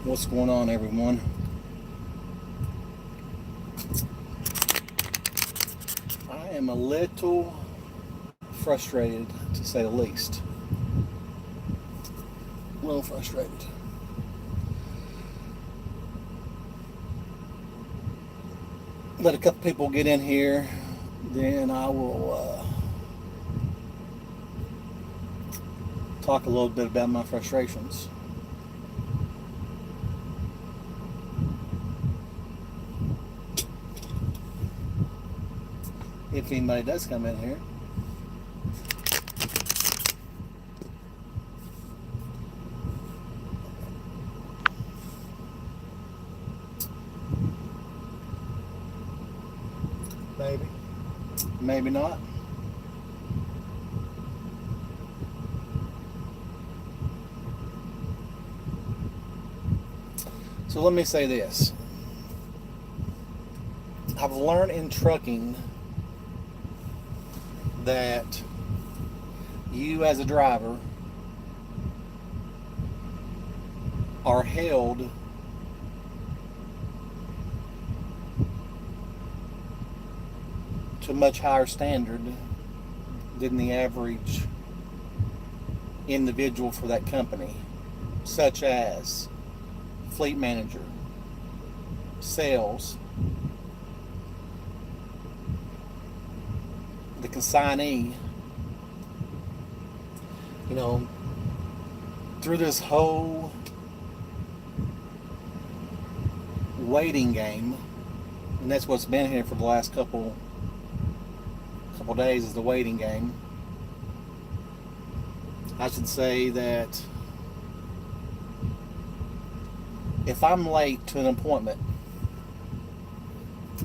What's going on, everyone? I am a little frustrated, to say the least. A little frustrated. Let a couple people get in here, then I will talk a little bit about my frustrations. If anybody does come in here. Maybe. Maybe not. So let me say this. I've learned in trucking that you as a driver are held to a much higher standard than the average individual for that company, such as fleet manager, sales, the consignee. You know, through this whole waiting game, and that's what's been here for the last couple days, is the waiting game. I should say that if I'm late to an appointment,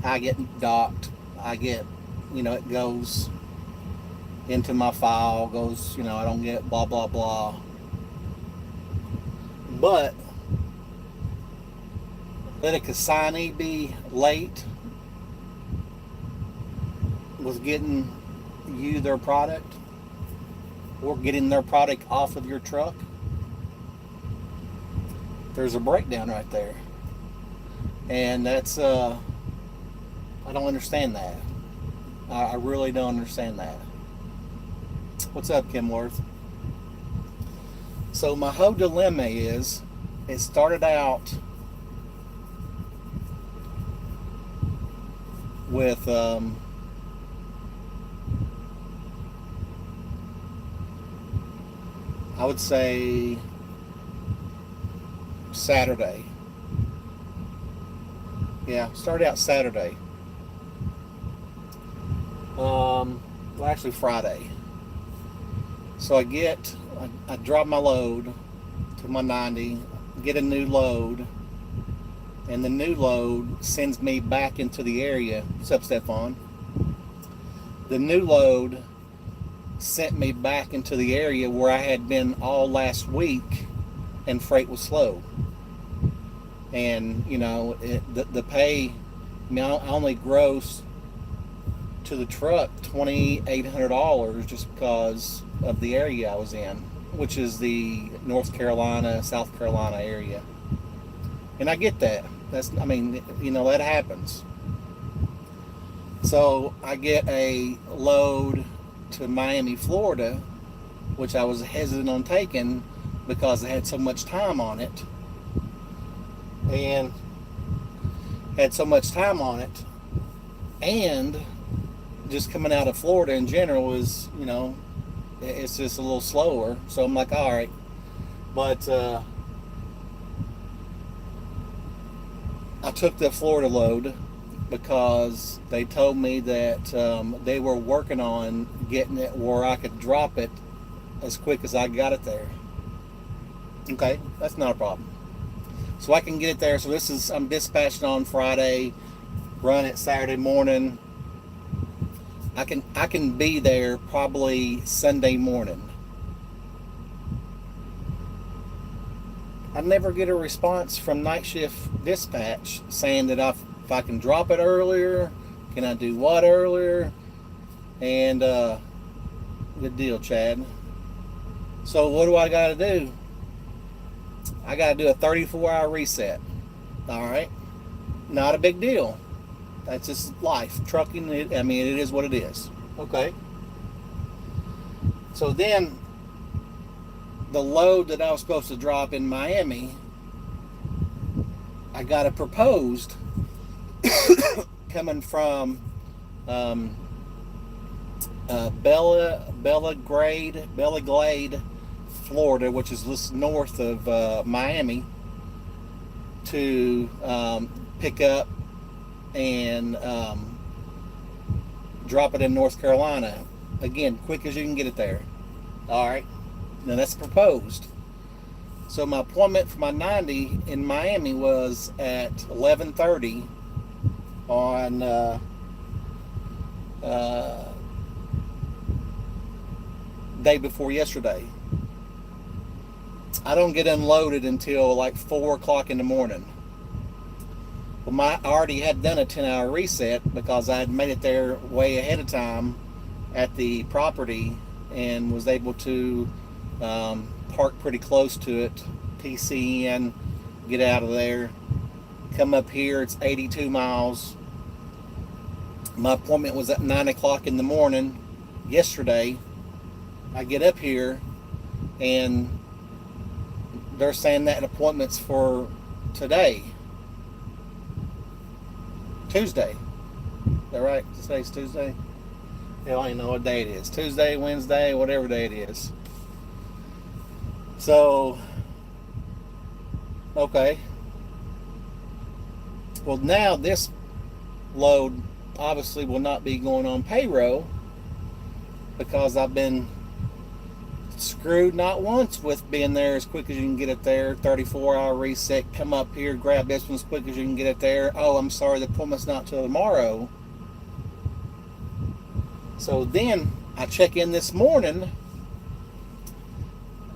I get docked. I get, it goes into my file, goes, I don't get blah, blah, blah. But let a consignee be late with getting you their product or getting their product off of your truck, there's a breakdown right there. And that's, I don't understand that. I really don't understand that. What's up, Kimworth? So my whole dilemma is, it started out with I would say Saturday. Yeah, started out Saturday. Well, actually Friday. So I drop my load to my 90, get a new load, and the new load sends me back into the area. What's up, Stefan? The new load sent me back into the area where I had been all last week, and freight was slow. And, the pay, I only grossed to the truck $2,800 just because of the area I was in, which is the North Carolina, South Carolina area. And I get that. That happens. So I get a load to Miami, Florida, which I was hesitant on taking because I had so much time on it. And just coming out of Florida in general is, it's just a little slower. So I'm like, all right. But I took the Florida load because they told me that they were working on getting it where I could drop it as quick as I got it there. Okay, that's not a problem. So I can get it there. So I'm dispatching on Friday, run it Saturday morning. I can be there probably Sunday morning. I never get a response from night shift dispatch saying that if I can drop it earlier, can I do what earlier? And good deal, Chad. So what do I got to do? I got to do a 34-hour reset. All right, not a big deal. That's just life. Trucking, it is what it is. Okay. So then, the load that I was supposed to drop in Miami, I got it proposed coming from Bella Glade, Florida, which is just north of Miami, to pick up and drop it in North Carolina. Again, quick as you can get it there. All right. Now that's proposed. So my appointment for my 90 in Miami was at 11:30 on day before yesterday. I don't get unloaded until like 4 o'clock in the morning. Well, I already had done a 10-hour reset because I had made it there way ahead of time at the property and was able to park pretty close to it, PC in, get out of there, come up here. It's 82 miles. My appointment was at 9 o'clock in the morning yesterday. I get up here and they're saying that appointment's for today, Tuesday. Is that right? Today's Tuesday? Hell, I don't know what day it is. Tuesday, Wednesday, whatever day it is. So, okay. Well, now this load obviously will not be going on payroll because I've been screwed not once with being there as quick as you can get it there. 34-hour reset, come up here, grab this one as quick as you can get it there. Oh, I'm sorry, the appointment's not till tomorrow. So then I check in this morning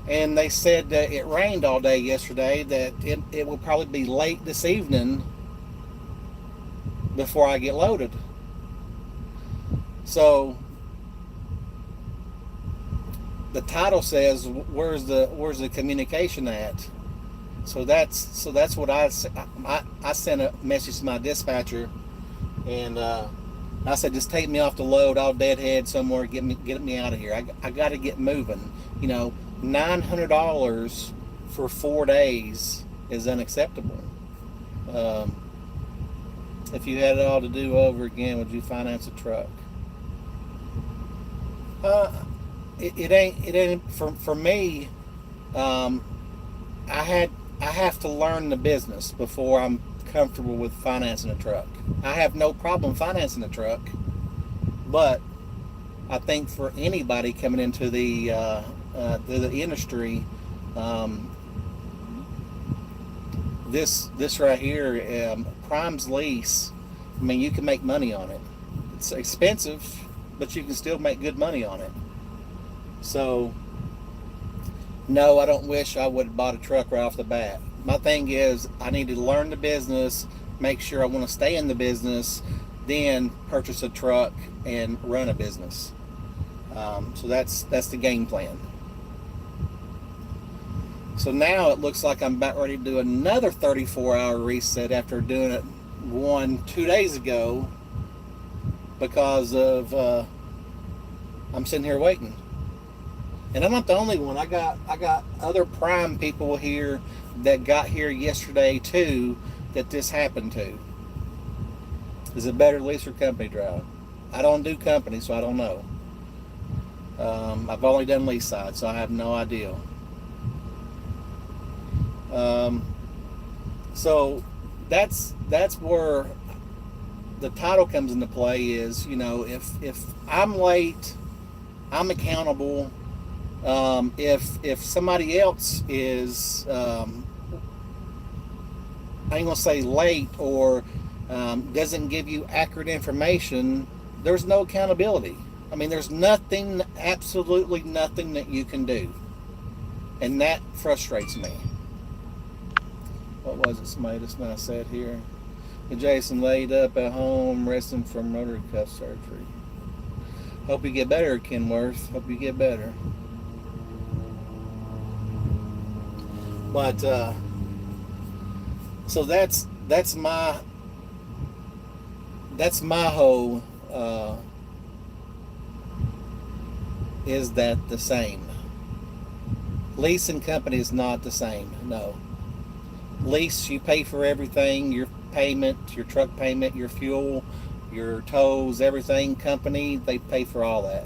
and they said that it rained all day yesterday, that it will probably be late this evening before I get loaded. So the title says, where's the communication at? So that's what I sent a message to my dispatcher, and I said, just take me off the load. I'll deadhead somewhere, get me out of here. I got to get moving. You know, $900 for 4 days is unacceptable. If you had it all to do over again, would you finance a truck? It ain't for me. I have to learn the business before I'm comfortable with financing a truck. I have no problem financing a truck, but I think for anybody coming into the industry, this right here, Prime's lease. I mean, you can make money on it. It's expensive, but you can still make good money on it. So, no, I don't wish I would have bought a truck right off the bat. My thing is, I need to learn the business, make sure I want to stay in the business, then purchase a truck and run a business. So that's the game plan. So now it looks like I'm about ready to do another 34-hour reset after doing it 2 days ago because of I'm sitting here waiting. And I'm not the only one. I got other Prime people here that got here yesterday too that this happened to. Is it better lease or company drive? I don't do company, so I don't know. I've only done lease side, so I have no idea. So that's where the title comes into play. Is, you know, if I'm late, I'm accountable. If somebody else is, I ain't gonna say late or doesn't give you accurate information, there's no accountability. I mean, there's nothing, absolutely nothing that you can do, and that frustrates me. What was it? Somebody just now said here. Jason laid up at home resting from rotary cuff surgery. Hope you get better, Kenworth. Hope you get better. But so that's my whole is that the same? Leasing company is not the same. No. Lease, you pay for everything, your payment, your truck payment, your fuel, your tolls, everything. Company, they pay for all that.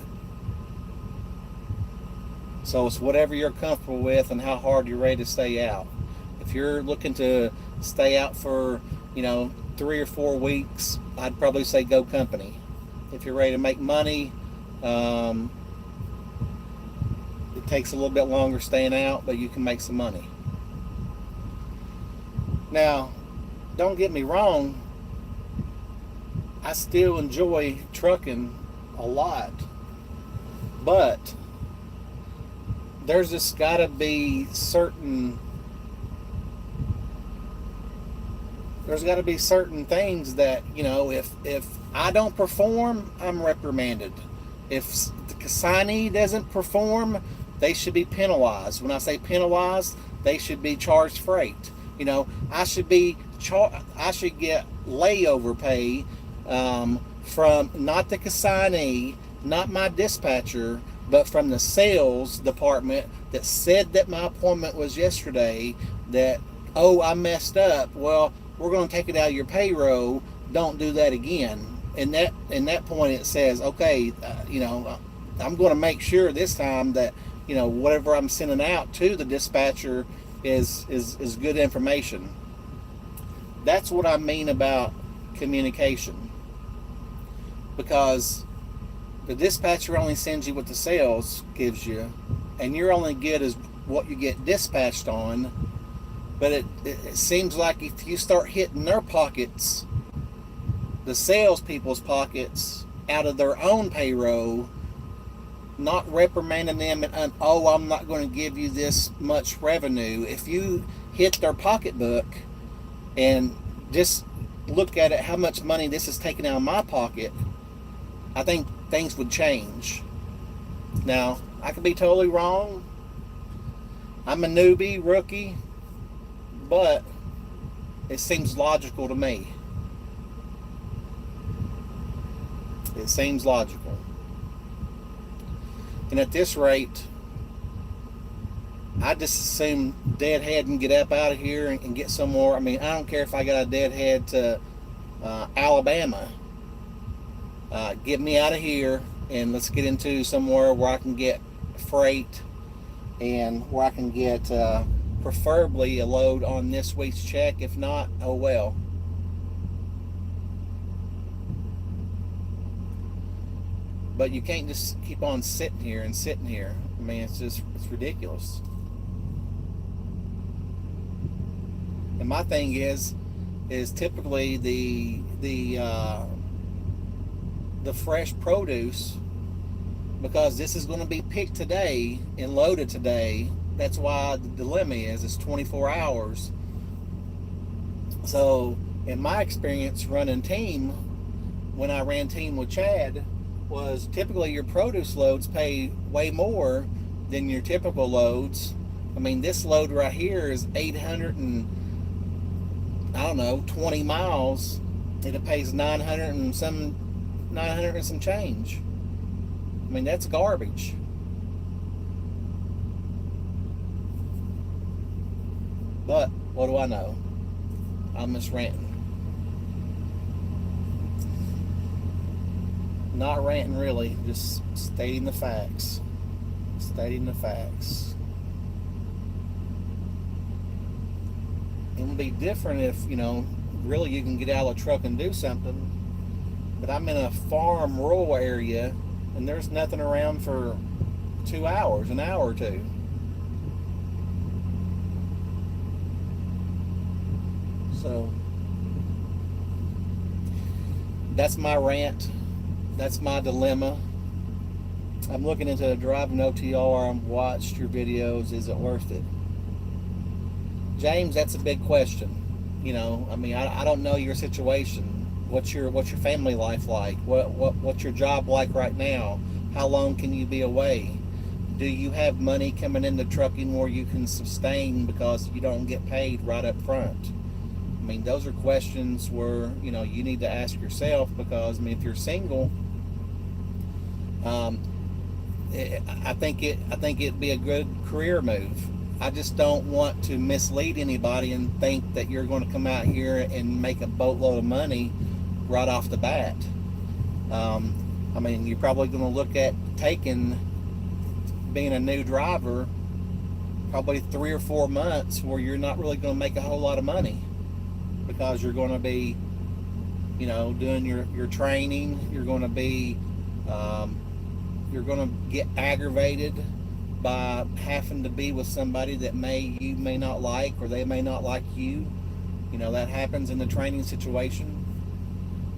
So it's whatever you're comfortable with and how hard you're ready to stay out. If you're looking to stay out for, 3 or 4 weeks, I'd probably say go company. If you're ready to make money, it takes a little bit longer staying out, but you can make some money. Now, don't get me wrong, I still enjoy trucking a lot, but there's just got to be certain things that, if I don't perform, I'm reprimanded. If the consignee doesn't perform, they should be penalized. When I say penalized, they should be charged freight. I should get layover pay from not the consignee, not my dispatcher, but from the sales department that said that my appointment was yesterday, that, I messed up. Well, we're going to take it out of your payroll. Don't do that again. And that point it says, okay, I'm going to make sure this time that, whatever I'm sending out to the dispatcher is good information. That's what I mean about communication. Because the dispatcher only sends you what the sales gives you, and you're only good as what you get dispatched on. But it seems like if you start hitting their pockets, the salespeople's pockets, out of their own payroll, not reprimanding them and, I'm not going to give you this much revenue. If you hit their pocketbook and just look at it, how much money this is taking out of my pocket, I think things would change. Now, I could be totally wrong. I'm a newbie, rookie, but it seems logical to me. It seems logical. And at this rate, I just assume deadhead and get up out of here and get somewhere. I mean, I don't care if I got a deadhead to Alabama. Get me out of here and let's get into somewhere where I can get freight and where I can get preferably a load on this week's check. If not, oh well. But you can't just keep on sitting here. I mean, it's ridiculous. And my thing is typically the fresh produce, because this is going to be picked today and loaded today. That's why the dilemma is it's 24 hours. So in my experience running team, when I ran team with Chad, was typically your produce loads pay way more than your typical loads. I mean, this load right here is 820 miles, and it pays 900 and some change. I mean, that's garbage. But what do I know? I'm just ranting. Not ranting really, just stating the facts. It would be different if, really you can get out of the truck and do something. But I'm in a farm rural area and there's nothing around for 2 hours, an hour or two. So that's my rant. That's my dilemma. I'm looking into driving OTR. I've watched your videos. Is it worth it? James, that's a big question. I mean, I don't know your situation. What's your family life like? What's your job like right now? How long can you be away? do you have money coming into trucking where you can sustain because you don't get paid right up front? I mean, those are questions where, you know, you need to ask yourself, because I mean, if you're single, I think it'd be a good career move. I just don't want to mislead anybody and think that you're going to come out here and make a boatload of money right off the bat. I mean, you're probably going to look at taking being a new driver probably 3 or 4 months where you're not really going to make a whole lot of money, because you're going to be, you know, doing your training. You're going to be you're going to get aggravated by having to be with somebody that you may not like, or they may not like you. You know, that happens in the training situation.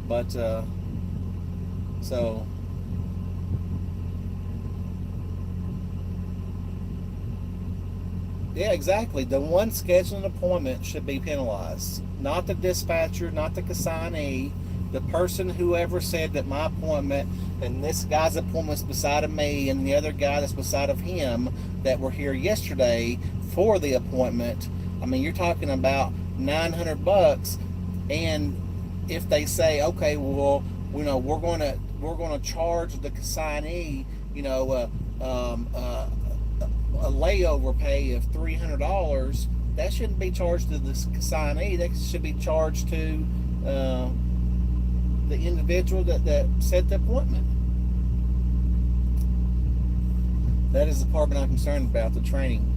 But so yeah, exactly. The one scheduling appointment should be penalized, not the dispatcher, not the consignee, the person whoever said that my appointment and this guy's appointment's beside of me and the other guy that's beside of him that were here yesterday for the appointment. I mean, you're talking about $900, and if they say, okay, well, you know, we're gonna charge the consignee, you know, a layover pay of $300, that shouldn't be charged to the consignee. That should be charged to the individual that set the appointment. That is the part that I'm concerned about, the training.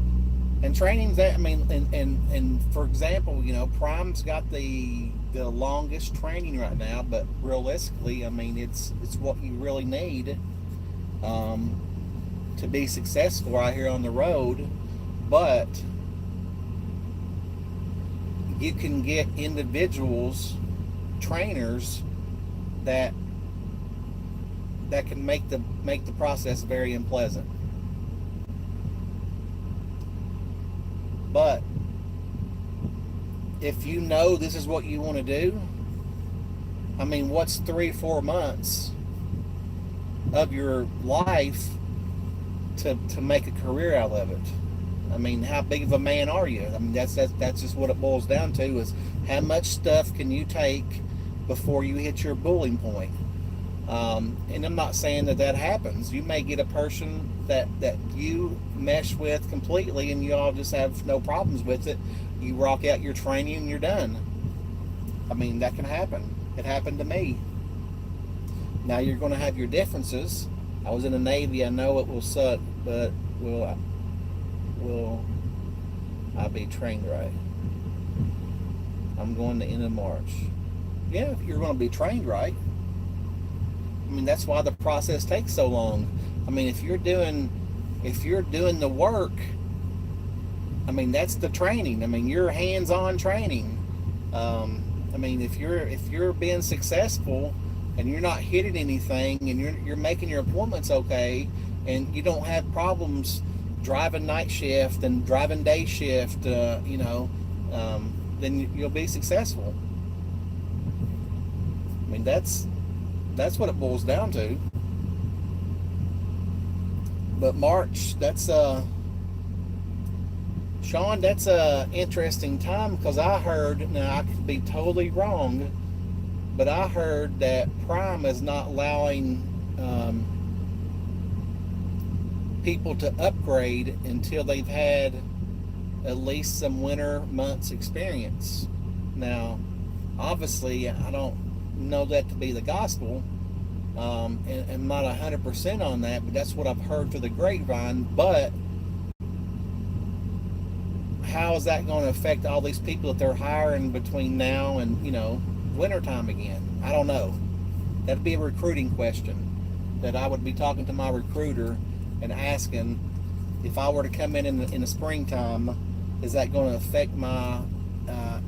And training's that, I mean, and for example, you know, Prime's got the longest training right now, but realistically, I mean, it's what you really need to be successful out here on the road. But you can get individuals, trainers that can make the process very unpleasant. But if you know this is what you want to do, I mean, what's 3-4 months of your life to make a career out of it? I mean, how big of a man are you? I mean, that's just what it boils down to, is how much stuff can you take before you hit your bullying point. And I'm not saying that happens. You may get a person that you mesh with completely and you all just have no problems with it. You rock out your training and you're done. I mean, that can happen. It happened to me. Now you're going to have your differences. I was in the Navy. I know it will suck, but will I be trained right? I'm going to end of March. Yeah, you're going to be trained right. I mean, that's why the process takes so long. I mean, if you're doing the work, I mean, that's the training. I mean, you're hands-on training. I mean, if you're being successful and you're not hitting anything and you're making your appointments okay, and you don't have problems driving night shift and driving day shift, you know, then you'll be successful. I mean, that's what it boils down to. But March, that's Sean, that's a interesting time, because I heard, now I could be totally wrong, but I heard that Prime is not allowing people to upgrade until they've had at least some winter months experience. Now, obviously, I don't know that to be the gospel, and I'm not 100% on that, but that's what I've heard through the grapevine. But how is that going to affect all these people that they're hiring between now and, you know, wintertime again? I don't know. That'd be a recruiting question that I would be talking to my recruiter and asking, if I were to come in the springtime, is that going to affect my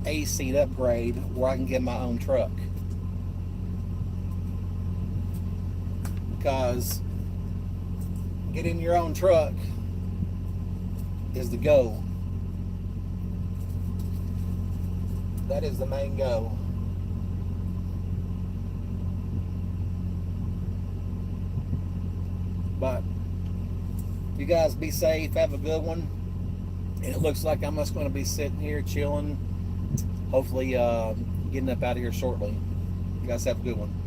A-seat upgrade where I can get my own truck? Because getting your own truck is the goal. That is the main goal. But You guys be safe. Have a good one. And it looks like I'm just going to be sitting here chilling. Hopefully getting up out of here shortly. You guys have a good one.